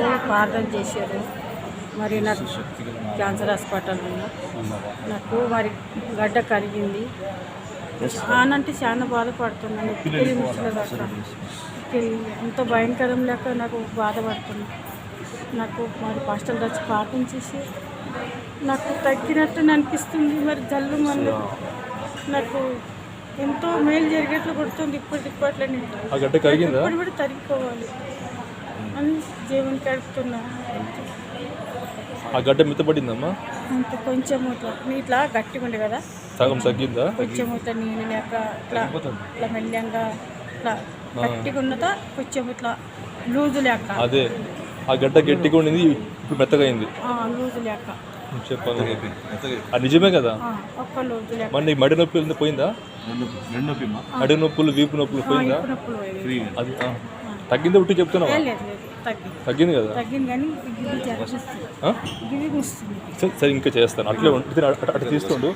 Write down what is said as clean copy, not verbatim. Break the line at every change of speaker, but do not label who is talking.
నాకు ప్రార్థన చేశారు. మరి నాకు క్యాన్సర్ హాస్పిటల్ ఉన్నా నాకు మరి గడ్డ కరిగింది. చాలా అంటే చాలా బాధపడుతున్నాను. ఎంతో భయంకరం లేక నాకు బాధపడుతున్నాను. నాకు మరి పాస్టల్ వచ్చి ప్రార్థన చేసి నాకు తగ్గినట్టు అనిపిస్తుంది. మరి జల్లు మళ్ళీ నాకు ఎంతో మేలు జరిగేట్లు కొడుతుంది. ఇప్పట్లోనే ఇప్పుడు కూడా తరిగిపోవాలి అని జీవన గడుపుతున్నా.
ఆ గడ్డ మెత్తపడిందమ్మా,
అంత కొంచెం ఇట్లా గట్టిగా ఉండే కదా,
సగం తగ్గిందా?
కొంచెం ఇట్లా నీళ్ళు లేక ఇట్లా ఇట్లా మెల్లంగా ఇట్లా గట్టిగా ఉన్నదా, కొంచెం ఇట్లా లూజు లేక.
అదే ఆ గడ్డ గట్టిగా ఉండింది, ఇప్పుడు మెత్తగా అయింది.
లూజు లేక
చెప్పాలి. అది నిజమే కదా.
ఒక్క లూజు లేక.
మరి నీకు మడి నొప్పి పోయిందా? మడి నొప్పులు, వీపు నొప్పులు పోయిందా? అది తగ్గిందా? ఉట్టి చెప్తున్నావా? తగ్గింది కదా.
తగ్గింది కానీ గివి వస్తుంది.
సరే ఇంకా చేస్తాను. అట్లా తీస్తుండు.